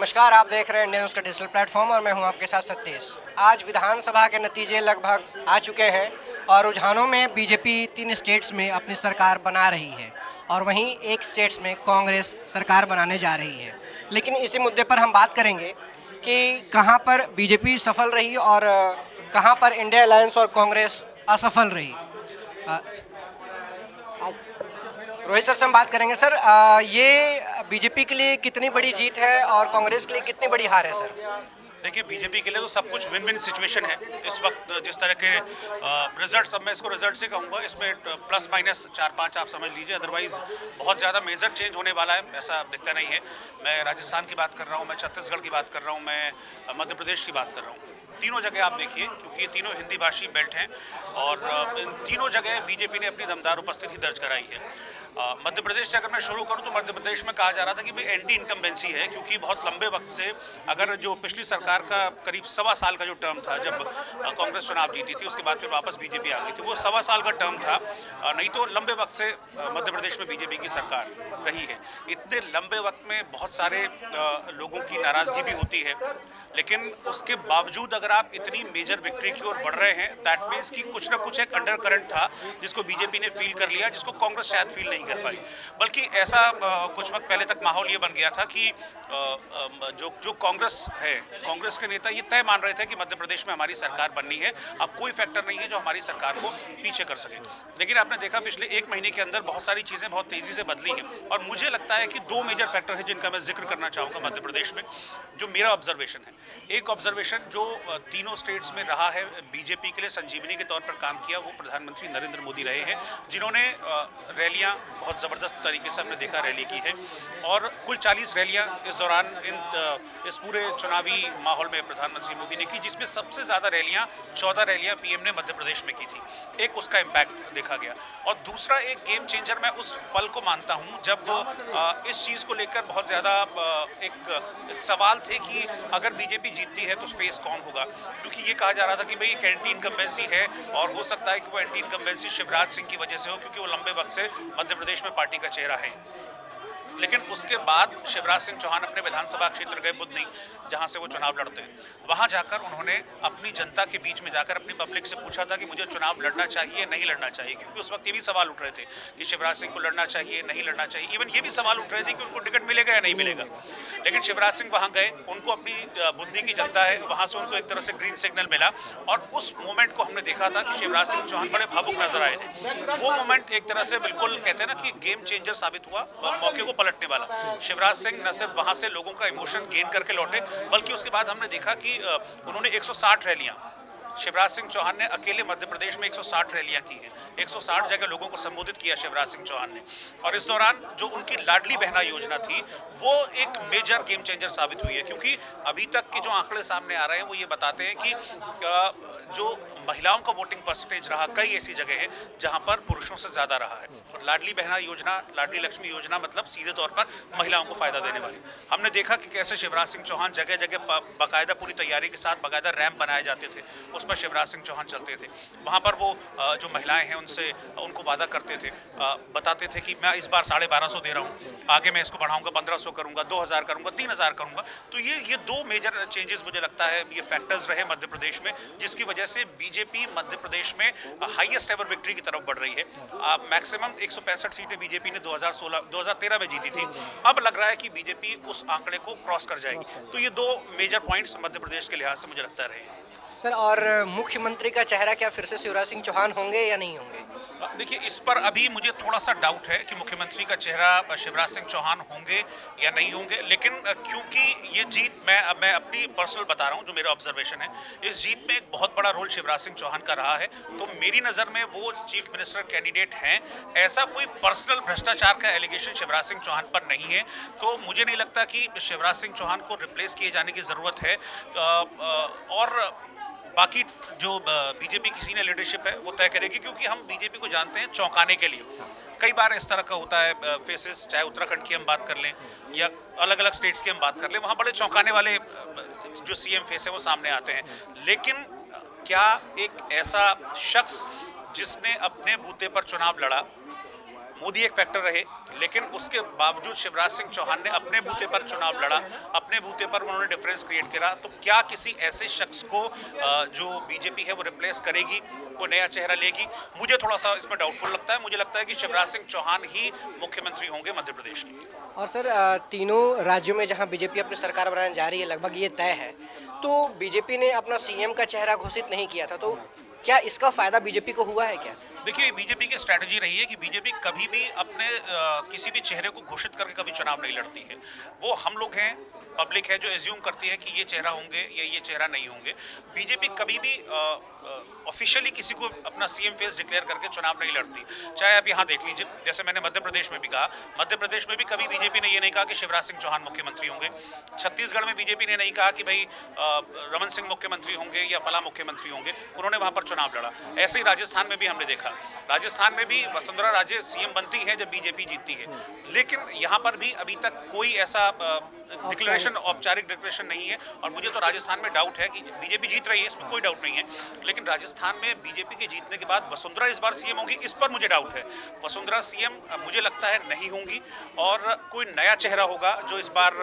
नमस्कार, आप देख रहे हैं इंडियन न्यूज़ का डिजिटल प्लेटफॉर्म और मैं हूं आपके साथ सतीश। आज विधानसभा के नतीजे लगभग आ चुके हैं और रुझानों में बीजेपी 3 स्टेट्स में अपनी सरकार बना रही है और वहीं एक स्टेट्स में कांग्रेस सरकार बनाने जा रही है। लेकिन इसी मुद्दे पर हम बात करेंगे कि कहां पर बीजेपी सफल रही और कहां पर इंडिया अलायंस और कांग्रेस असफल रही। अ, रोहित सर से हम बात करेंगे। सर, ये बीजेपी के लिए कितनी बड़ी जीत है और कांग्रेस के लिए कितनी बड़ी हार है सर? देखिए, बीजेपी के लिए तो सब कुछ विन विन सिचुएशन है इस वक्त। जिस तरह के रिजल्ट, अब मैं इसको रिजल्ट से कहूँगा, इसमें प्लस माइनस 4-5 आप समझ लीजिए, अदरवाइज बहुत ज़्यादा मेजर चेंज होने वाला है ऐसा दिखता नहीं है। मैं राजस्थान की बात कर रहा हूँ, मैं छत्तीसगढ़ की बात कर रहा हूँ, मैं मध्य प्रदेश की बात कर रहा हूँ। तीनों जगह आप देखिए, क्योंकि ये तीनों हिंदी भाषी बेल्ट हैं और इन तीनों जगह बीजेपी ने अपनी दमदार उपस्थिति दर्ज कराई है। मध्य प्रदेश से अगर मैं शुरू करूं तो मध्य प्रदेश में कहा जा रहा था कि भाई एंटी इनकम्बेंसी है, क्योंकि बहुत लंबे वक्त से, अगर जो पिछली सरकार का करीब 1.25 साल का जो टर्म था जब कांग्रेस चुनाव जीती थी, उसके बाद फिर वापस बीजेपी आ गई थी, वो 1.25 साल का टर्म था। नहीं तो लंबे वक्त से मध्य प्रदेश में बीजेपी की सरकार रही है। इतने लंबे वक्त में बहुत सारे लोगों की नाराजगी भी होती है, लेकिन उसके बावजूद अगर आप इतनी मेजर विक्ट्री की ओर बढ़ रहे हैं, दैट मीन्स कि कुछ ना कुछ एक अंडर करंट था जिसको बीजेपी ने फील कर लिया, जिसको कांग्रेस शायद फील नहीं कर पाई। बल्कि ऐसा कुछ वक्त पहले तक माहौल ये बन गया था कि जो कांग्रेस है, कांग्रेस के नेता ये तय मान रहे थे कि मध्य प्रदेश में हमारी सरकार बननी है, अब कोई फैक्टर नहीं है जो हमारी सरकार को पीछे कर सके। लेकिन आपने देखा पिछले 1 महीने के अंदर बहुत सारी चीज़ें बहुत तेज़ी से बदली हैं और मुझे लगता है कि 2 मेजर फैक्टर है जिनका मैं जिक्र करना चाहूँगा मध्य प्रदेश में, जो मेरा ऑब्जर्वेशन है। एक ऑब्जर्वेशन जो तीनों स्टेट्स में रहा है, बीजेपी के लिए संजीवनी के तौर पर काम किया, वो प्रधानमंत्री नरेंद्र मोदी रहे हैं, जिन्होंने रैलियां बहुत ज़बरदस्त तरीके से हमने देखा रैली की है और कुल 40 रैलियां इस दौरान इस पूरे चुनावी माहौल में प्रधानमंत्री मोदी ने की, जिसमें सबसे ज़्यादा रैलियां 14 रैलियां पीएम ने मध्य प्रदेश में की थी। एक उसका इम्पैक्ट देखा गया और दूसरा एक गेम चेंजर मैं उस पल को मानता हूँ जब इस चीज़ को लेकर बहुत ज़्यादा एक सवाल थे कि अगर बीजेपी जीतती है तो फेस कौन होगा, क्योंकि ये कहा जा रहा था कि भाई एक एंटी इनकम्बेंसी है और हो सकता है कि वो एंटी इनकम्बेंसी शिवराज सिंह की वजह से हो, क्योंकि वो लंबे वक्त से मध्य प्रदेश में पार्टी का चेहरा है। लेकिन उसके बाद शिवराज सिंह चौहान अपने विधानसभा क्षेत्र गए बुधनी, जहां से वो चुनाव लड़ते हैं। वहां जाकर उन्होंने अपनी जनता के बीच में जाकर अपनी पब्लिक से पूछा था कि मुझे चुनाव लड़ना चाहिए नहीं लड़ना चाहिए, क्योंकि उस वक्त ये भी सवाल उठ रहे थे कि शिवराज सिंह को लड़ना चाहिए नहीं लड़ना चाहिए। इवन ये भी सवाल उठ रहे थे कि उनको टिकट मिलेगा या नहीं मिलेगा। लेकिन शिवराज सिंह वहां गए, उनको अपनी बुधनी की जनता है वहां से उनको एक तरह से ग्रीन सिग्नल मिला और उस मोमेंट को हमने देखा था कि शिवराज सिंह चौहान बड़े भावुक नजर आए थे। वो मोमेंट एक तरह से बिल्कुल कहते हैं ना कि गेम चेंजर साबित हुआ, मौके को पलटने वाला। शिवराज सिंह न सिर्फ वहां से लोगों का इमोशन गेन करके लौटे, बल्कि उसके बाद हमने देखा कि उन्होंने 160 रैलियां, शिवराज सिंह चौहान ने अकेले मध्य प्रदेश में 160 रैलियां की हैं, 160 जगह लोगों को संबोधित किया शिवराज सिंह चौहान ने। और इस दौरान जो उनकी लाडली बहना योजना थी वो एक मेजर गेम चेंजर साबित हुई है, क्योंकि अभी तक के जो आंकड़े सामने आ रहे हैं वो ये बताते हैं कि जो महिलाओं का वोटिंग परसेंटेज रहा, कई ऐसी जगह है जहां पर पुरुषों से ज्यादा रहा है। और लाडली बहना योजना, लाडली लक्ष्मी योजना मतलब सीधे तौर पर महिलाओं को फायदा देने वाली। हमने देखा कि कैसे शिवराज सिंह चौहान जगह जगह बाकायदा पूरी तैयारी के साथ बाकायदा रैंप बनाए जाते थे, उस पर शिवराज सिंह चौहान चलते थे। वहां पर वो जो महिलाएं हैं उनसे उनको वादा करते थे, बताते थे कि मैं इस बार 1250 दे रहा हूँ, आगे मैं इसको बढ़ाऊंगा, 1500 करूंगा, 2000 करूंगा, 3000 करूंगा। तो ये 2 मेजर चेंजेस मुझे लगता है ये फैक्टर्स रहे मध्य प्रदेश में, जिसकी वजह से बीजेपी मध्य प्रदेश में हाईएस्ट एवर विक्ट्री की तरफ बढ़ रही है। मैक्सिमम 165 सीटें बीजेपी ने 2013 में जीती थी, अब लग रहा है कि बीजेपी उस आंकड़े को क्रॉस कर जाएगी। तो ये 2 मेजर पॉइंट्स मध्य प्रदेश के लिहाज से मुझे लगता रहे हैं। सर, और मुख्यमंत्री का चेहरा क्या फिर से शिवराज सिंह चौहान होंगे या नहीं होंगे? देखिए, इस पर अभी मुझे थोड़ा सा डाउट है कि मुख्यमंत्री का चेहरा शिवराज सिंह चौहान होंगे या नहीं होंगे। लेकिन क्योंकि ये जीत, मैं अपनी पर्सनल बता रहा हूँ जो मेरा ऑब्जर्वेशन है, इस जीत में एक बहुत बड़ा रोल शिवराज सिंह चौहान का रहा है। तो मेरी नज़र में वो चीफ मिनिस्टर कैंडिडेट हैं, ऐसा कोई पर्सनल भ्रष्टाचार का एलिगेशन शिवराज सिंह चौहान पर नहीं है। तो मुझे नहीं लगता कि शिवराज सिंह चौहान को रिप्लेस किए जाने की ज़रूरत है। और बाकी जो बीजेपी की सीनियर लीडरशिप है वो तय करेगी, क्योंकि हम बीजेपी को जानते हैं चौंकाने के लिए। कई बार इस तरह का होता है फेसेस, चाहे उत्तराखंड की हम बात कर लें या अलग अलग स्टेट्स की हम बात कर लें, वहाँ बड़े चौंकाने वाले जो सीएम फेस है वो सामने आते हैं। लेकिन क्या एक ऐसा शख्स जिसने अपने बूते पर चुनाव लड़ा, मोदी एक फैक्टर रहे, लेकिन उसके बावजूद शिवराज सिंह चौहान ने अपने बूते पर चुनाव लड़ा, अपने बूते पर उन्होंने डिफरेंस क्रिएट करा। तो क्या किसी ऐसे शख्स को जो बीजेपी है वो रिप्लेस करेगी, कोई नया चेहरा लेगी? मुझे थोड़ा सा इसमें डाउटफुल लगता है। मुझे लगता है कि शिवराज सिंह चौहान ही मुख्यमंत्री होंगे मध्य प्रदेश की। और सर तीनों राज्यों में जहां बीजेपी अपनी सरकार बनाने जा रही है, लगभग ये तय है, तो बीजेपी ने अपना सीएम का चेहरा घोषित नहीं किया था, तो क्या इसका फायदा बीजेपी को हुआ है क्या? देखिए, बीजेपी की स्ट्रैटेजी रही है कि बीजेपी कभी भी अपने किसी भी चेहरे को घोषित करके कभी चुनाव नहीं लड़ती है। वो हम लोग हैं, पब्लिक है, जो एज्यूम करती है कि ये चेहरा होंगे या ये चेहरा नहीं होंगे। बीजेपी कभी भी ऑफिशियली किसी को अपना सीएम फेस डिक्लेयर करके चुनाव नहीं लड़ती। चाहे आप यहाँ देख लीजिए, जैसे मैंने मध्य प्रदेश में भी कहा, मध्य प्रदेश में भी कभी बीजेपी ने ये नहीं कहा कि शिवराज सिंह चौहान मुख्यमंत्री होंगे। छत्तीसगढ़ में बीजेपी ने नहीं कहा कि भाई रमन सिंह मुख्यमंत्री होंगे या फला मुख्यमंत्री होंगे, उन्होंने वहाँ पर चुनाव लड़ा। ऐसे ही राजस्थान में भी हमने देखा, राजस्थान में भी वसुंधरा राजे सीएम बनती है जब बीजेपी जीतती है, लेकिन यहाँ पर भी अभी तक कोई ऐसा डिक्लेरेशन, औपचारिक डिक्लेरेशन नहीं है। और मुझे तो राजस्थान में डाउट है कि बीजेपी जीत रही है, इसमें कोई डाउट नहीं है, लेकिन राजस्थान में बीजेपी के जीतने के बाद वसुंधरा इस बार सीएम होगी, इस पर मुझे डाउट है। वसुंधरा सीएम मुझे लगता है नहीं होंगी, और कोई नया चेहरा होगा जो इस बार,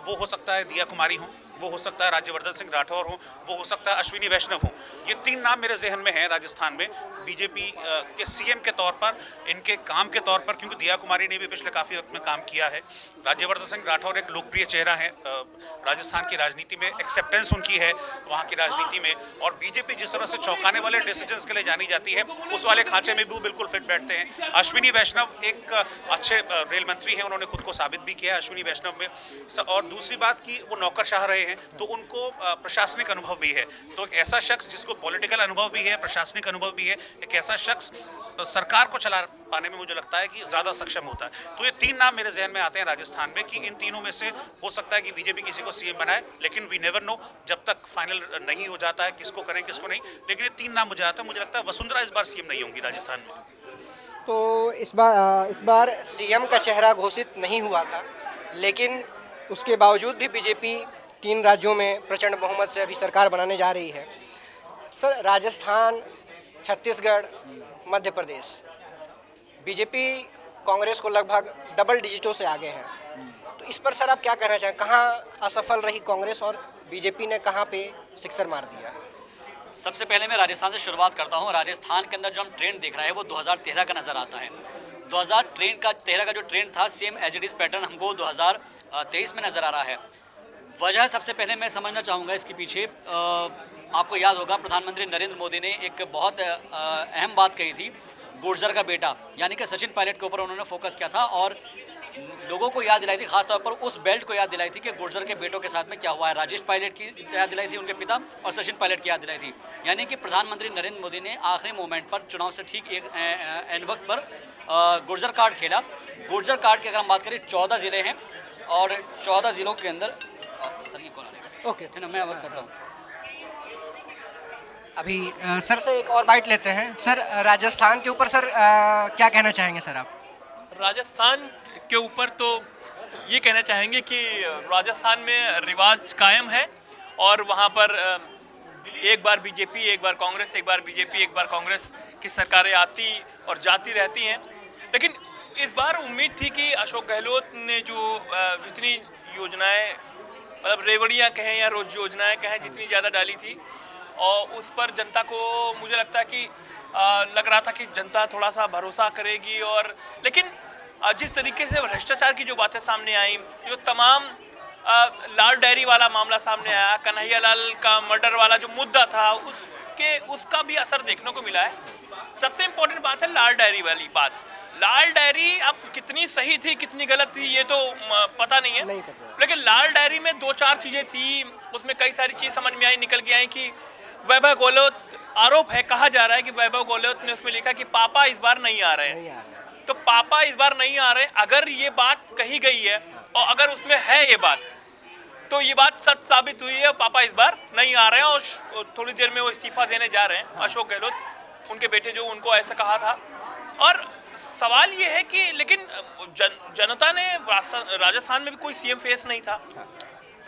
वो हो सकता है दिया कुमारी हो, वो हो सकता है राज्यवर्धन सिंह राठौर हो, वो हो सकता है अश्विनी वैष्णव हो। ये तीन नाम मेरे जहन में हैं राजस्थान में बीजेपी के सीएम के तौर पर, इनके काम के तौर पर, क्योंकि दिया कुमारी ने भी पिछले काफ़ी वक्त में काम किया है। राज्यवर्धन सिंह राठौर एक लोकप्रिय चेहरा है राजस्थान की राजनीति में, एक्सेप्टेंस उनकी है वहाँ की राजनीति में, और बीजेपी जिस तरह से चौंकाने वाले डिसीजंस के लिए जानी जाती है, उस वाले खांचे में भी वो बिल्कुल फिट बैठते हैं। अश्विनी वैष्णव एक अच्छे रेल मंत्री हैं, उन्होंने खुद को साबित भी किया है अश्विनी वैष्णव में। और दूसरी बात कि वो नौकरशाह रहे हैं, तो उनको प्रशासनिक अनुभव भी है। तो एक ऐसा शख्स जिसको पॉलिटिकल अनुभव भी है, प्रशासनिक अनुभव भी है, एक ऐसा शख्स सरकार को चला पाने में मुझे लगता है कि ज़्यादा सक्षम होता है। तो ये तीन नाम मेरे जहन में आते हैं राजस्थान में कि इन तीनों में से हो सकता है कि बीजेपी किसी को सीएम बनाए, लेकिन वी नेवर नो, जब तक फाइनल नहीं हो जाता है किसको करें किसको नहीं। लेकिन ये तीन नाम मुझे आता है, मुझे लगता है वसुंधरा इस बार सीएम नहीं होंगी राजस्थान में। तो इस बार सीएम का चेहरा घोषित नहीं हुआ था, लेकिन उसके बावजूद भी बीजेपी तीन राज्यों में प्रचंड बहुमत से अभी सरकार बनाने जा रही है। सर राजस्थान, छत्तीसगढ़, मध्य प्रदेश, बीजेपी कांग्रेस को लगभग डबल डिजिटों से आगे है। तो इस पर सर आप क्या कहना चाहें, कहाँ असफल रही कांग्रेस और बीजेपी ने कहाँ पे सिक्सर मार दिया? सबसे पहले मैं राजस्थान से शुरुआत करता हूँ। राजस्थान के अंदर जो हम ट्रेंड देख रहे हैं वो 2013 का नज़र आता है। 2013 का जो ट्रेंड था, same as it is pattern हमको 2023 में नज़र आ रहा है। वजह सबसे पहले मैं समझना चाहूँगा इसके पीछे, आपको याद होगा प्रधानमंत्री नरेंद्र मोदी ने एक बहुत अहम बात कही थी, गुर्जर का बेटा यानी कि सचिन पायलट के ऊपर उन्होंने फोकस किया था, और लोगों को याद दिलाई थी, खासतौर पर उस बेल्ट को याद दिलाई थी कि गुर्जर के बेटों के साथ में क्या हुआ है। राजेश पायलट की याद दिलाई थी उनके पिता, और सचिन पायलट की याद दिलाई थी। यानी कि प्रधानमंत्री नरेंद्र मोदी ने आखिरी मोमेंट पर, चुनाव से ठीक एक एंड वक्त पर गुर्जर कार्ड खेला। गुर्जर कार्ड की अगर हम बात करें, 14 ज़िले हैं, और 14 ज़िलों के अंदर सर ये कौन आ रहा है? ओके, है ना, मैं वर्क करता हूँ। अभी सर से एक और बाइट लेते हैं। सर राजस्थान के ऊपर सर क्या कहना चाहेंगे सर आप? राजस्थान के ऊपर तो ये कहना चाहेंगे कि राजस्थान में रिवाज कायम है, और वहाँ पर एक बार बीजेपी, एक बार कांग्रेस, एक बार बीजेपी, एक बार कांग्रेस की सरकारें आती और जाती रहती हैं। लेकिन इस बार उम्मीद थी कि अशोक गहलोत ने जो जितनी योजनाएं, मतलब रेवड़ियाँ कहें या रोज योजनाएं कहें, जितनी ज़्यादा डाली थी, और उस पर जनता को मुझे लगता है कि लग रहा था कि जनता थोड़ा सा भरोसा करेगी। और लेकिन जिस तरीके से भ्रष्टाचार की जो बातें सामने आई, जो तमाम लाल डायरी वाला मामला सामने आया, कन्हैया लाल का मर्डर वाला जो मुद्दा था, उसका भी असर देखने को मिला है। सबसे इम्पोर्टेंट बात है लाल डायरी वाली बात। लाल डायरी अब कितनी सही थी कितनी गलत थी ये तो पता नहीं है, लेकिन लाल डायरी में 2-4 चीज़ें थी, उसमें कई सारी चीज़ समझ में आई, निकल के आई कि वैभव गहलोत, आरोप है, कहा जा रहा है कि वैभव गहलोत ने उसमें लिखा कि पापा इस बार नहीं आ रहे हैं। तो पापा इस बार नहीं आ रहे, अगर ये बात कही गई है और अगर उसमें है ये बात, तो ये बात सच साबित हुई है। पापा इस बार नहीं आ रहे हैं और थोड़ी देर में वो इस्तीफा देने जा रहे हैं, अशोक गहलोत, उनके बेटे जो, उनको ऐसा कहा था। और सवाल ये है कि लेकिन जनता ने, राजस्थान में भी कोई सीएम फेस नहीं था।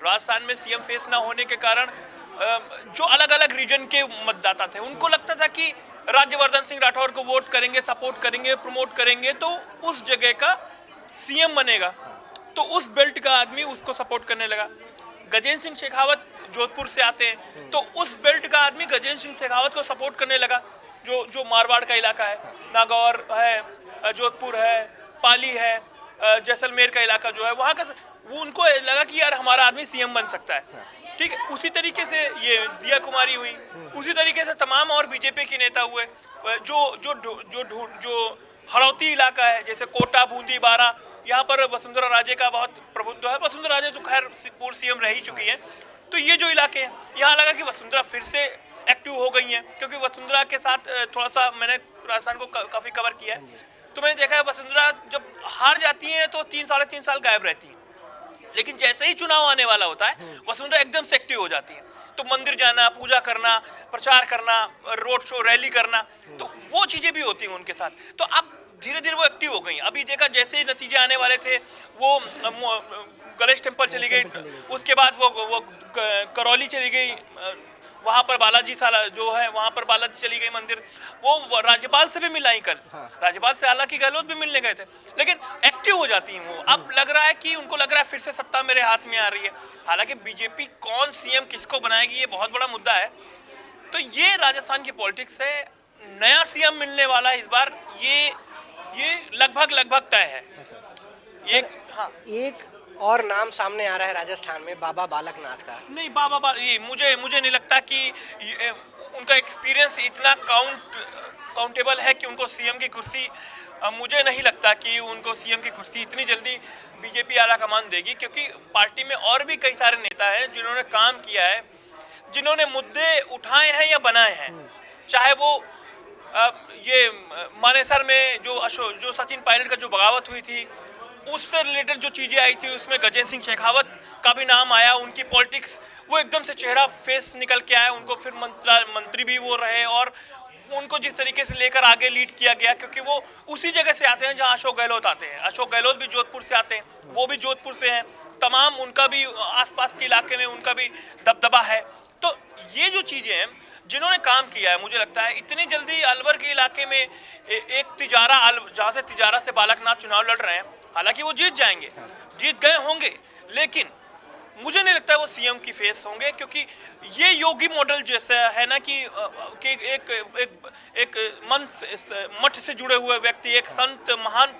राजस्थान में सीएम फेस ना होने के कारण जो अलग अलग रीजन के मतदाता थे, उनको लगता था कि राज्यवर्धन सिंह राठौर को वोट करेंगे, सपोर्ट करेंगे, प्रमोट करेंगे तो उस जगह का सीएम बनेगा, तो उस बेल्ट का आदमी उसको सपोर्ट करने लगा। गजेंद्र सिंह शेखावत जोधपुर से आते हैं तो उस बेल्ट का आदमी गजेंद्र सिंह शेखावत को सपोर्ट करने लगा, जो मारवाड़ का इलाका है, नागौर है, जोधपुर है, पाली है, जैसलमेर का इलाका जो है वहाँ का, वो उनको लगा कि यार हमारा आदमी सीएम बन सकता है। ठीक है, उसी तरीके से ये दिया कुमारी हुई, उसी तरीके से तमाम और बीजेपी के नेता हुए। जो हड़ौती इलाका है जैसे कोटा, बूंदी, बारा, यहाँ पर वसुंधरा राजे का बहुत प्रभुत्व है। वसुंधरा राजे तो खैर पूर्व सीएम रह ही चुकी है, तो ये जो इलाके हैं यहाँ लगा कि वसुंधरा फिर से एक्टिव हो गई हैं, क्योंकि वसुंधरा के साथ थोड़ा सा मैंने राजस्थान को काफ़ी कवर किया है, तो मैंने देखा है वसुंधरा जब हार जाती हैं तो 3-3.5 साल गायब रहती हैं, लेकिन जैसे ही चुनाव आने वाला होता है वसुंधरा एकदम से एक्टिव हो जाती है। तो मंदिर जाना, पूजा करना, प्रचार करना, रोड शो, रैली करना, तो वो चीज़ें भी होती हैं उनके साथ। तो अब धीरे धीरे वो एक्टिव हो गई। अभी देखा जैसे ही नतीजे आने वाले थे वो गणेश टेम्पल चली गई, उसके बाद वो करौली चली गई, वहाँ पर बालाजी साला जो है वहाँ पर बालाजी चली गई मंदिर, वो राज्यपाल से भी मिलाई कल। राज्यपाल से हालांकि गहलोत भी मिलने गए थे, लेकिन एक्टिव हो जाती हैं वो। अब लग रहा है कि उनको लग रहा है फिर से सत्ता मेरे हाथ में आ रही है। हालांकि बीजेपी कौन सीएम किसको बनाएगी ये बहुत बड़ा मुद्दा है। तो ये राजस्थान की पॉलिटिक्स है, नया सीएम मिलने वाला है इस बार, ये लगभग तय है। ये हाँ, एक और नाम सामने आ रहा है राजस्थान में, बाबा बालकनाथ का। नहीं, ये मुझे नहीं लगता कि उनका एक्सपीरियंस इतना काउंटेबल है कि उनको सीएम की कुर्सी, मुझे नहीं लगता कि उनको सीएम की कुर्सी इतनी जल्दी बीजेपी आला कमान देगी, क्योंकि पार्टी में और भी कई सारे नेता हैं जिन्होंने काम किया है, जिन्होंने मुद्दे उठाए हैं या बनाए हैं। चाहे वो ये मानेसर में जो सचिन पायलट का जो बगावत हुई थी उससे रिलेटेड जो चीज़ें आई थी, उसमें गजेंद्र सिंह शेखावत का भी नाम आया। उनकी पॉलिटिक्स वो एकदम से चेहरा फेस निकल के आया, उनको फिर मंत्री भी वो रहे, और उनको जिस तरीके से लेकर आगे लीड किया गया, क्योंकि वो उसी जगह से आते हैं जहां अशोक गहलोत आते हैं। अशोक गहलोत भी जोधपुर से आते हैं, वो भी जोधपुर से हैं, तमाम उनका भी आसपास के इलाके में उनका भी दबदबा है। तो ये जो चीज़ें हैं जिन्होंने काम किया है, मुझे लगता है इतनी जल्दी अलवर के इलाके में एक तिजारा, जहाँ से तिजारा से बालकनाथ चुनाव लड़ रहे हैं, हालांकि वो जीत जाएंगे, जीत गए होंगे, लेकिन मुझे नहीं लगता है वो सीएम की फेस होंगे, क्योंकि ये योगी मॉडल जैसा है ना कि एक मठ से जुड़े हुए व्यक्ति, एक संत महान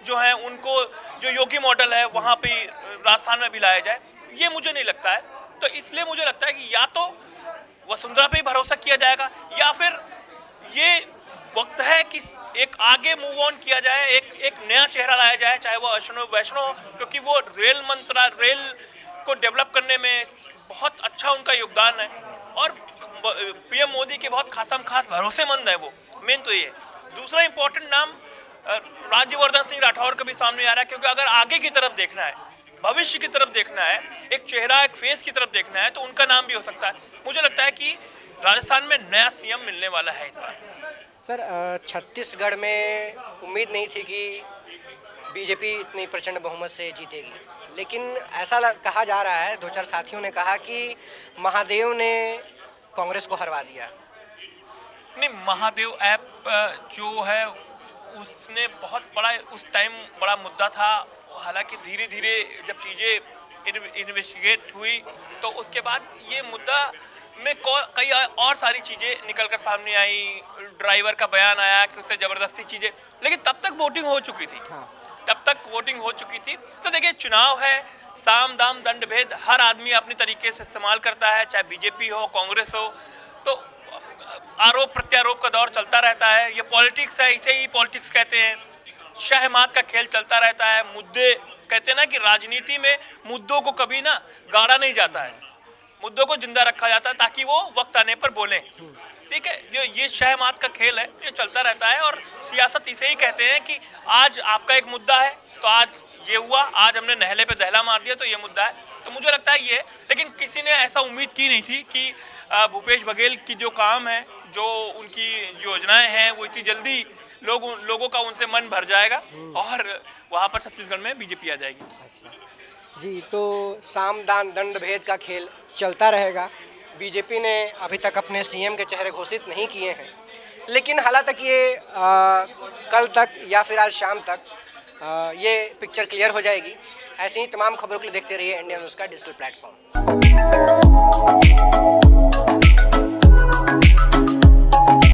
जो है, उनको जो योगी मॉडल है वहाँ पे राजस्थान में भी लाया जाए, ये मुझे नहीं लगता है। तो इसलिए मुझे लगता है कि या तो वसुंधरा पे ही भरोसा किया जाएगा, या फिर ये वक्त है कि एक आगे मूव ऑन किया जाए, एक नया चेहरा लाया जाए, चाहे वो अश्विनी वैष्णव, क्योंकि वो रेल को डेवलप करने में बहुत अच्छा उनका योगदान है, और पीएम मोदी के बहुत खास भरोसेमंद है वो। मेन तो ये है। दूसरा इंपॉर्टेंट नाम राज्यवर्धन सिंह राठौर का भी सामने आ रहा है, क्योंकि अगर आगे की तरफ देखना है, भविष्य की तरफ देखना है, एक चेहरा, एक फेस की तरफ देखना है, तो उनका नाम भी हो सकता है। मुझे लगता है कि राजस्थान में नया सीएम मिलने वाला है इस बार। सर, छत्तीसगढ़ में उम्मीद नहीं थी कि बीजेपी इतनी प्रचंड बहुमत से जीतेगी, लेकिन ऐसा कहा जा रहा है, 2-4 साथियों ने कहा कि महादेव ने कांग्रेस को हरवा दिया। नहीं, महादेव ऐप जो है उसने बहुत बड़ा, उस टाइम बड़ा मुद्दा था। हालांकि धीरे धीरे जब चीज़ें इन्वेस्टिगेट हुई तो उसके बाद ये मुद्दा में कई और सारी चीज़ें निकल कर सामने आई। ड्राइवर का बयान आया कि उससे ज़बरदस्ती चीज़ें, लेकिन तब तक वोटिंग हो चुकी थी। तो देखिए, चुनाव है, साम दाम दंड भेद हर आदमी अपनी तरीके से इस्तेमाल करता है, चाहे बीजेपी हो, कांग्रेस हो, तो आरोप प्रत्यारोप का दौर चलता रहता है। ये पॉलिटिक्स है, इसे ही पॉलिटिक्स कहते हैं। शहमात का खेल चलता रहता है। मुद्दे कहते हैं ना कि राजनीति में मुद्दों को कभी ना गाड़ा नहीं जाता है, मुद्दों को जिंदा रखा जाता है ताकि वो वक्त आने पर बोलें। ठीक है, ये शहमात का खेल है, ये चलता रहता है, और सियासत इसे ही कहते हैं कि आज आपका एक मुद्दा है तो आज ये हुआ, आज हमने नहले पे दहला मार दिया तो ये मुद्दा है। तो मुझे लगता है ये, लेकिन किसी ने ऐसा उम्मीद की नहीं थी कि भूपेश बघेल की जो काम है, जो उनकी योजनाएं हैं, वो इतनी जल्दी लोगों का उनसे मन भर जाएगा और वहाँ पर छत्तीसगढ़ में बीजेपी आ जाएगी। जी, तो साम दान दंड भेद का खेल चलता रहेगा। बीजेपी ने अभी तक अपने सीएम के चेहरे घोषित नहीं किए हैं, लेकिन हालांकि ये कल तक या फिर आज शाम तक ये पिक्चर क्लियर हो जाएगी। ऐसे ही तमाम खबरों के लिए देखते रहिए इंडिया न्यूज़ का डिजिटल प्लेटफॉर्म।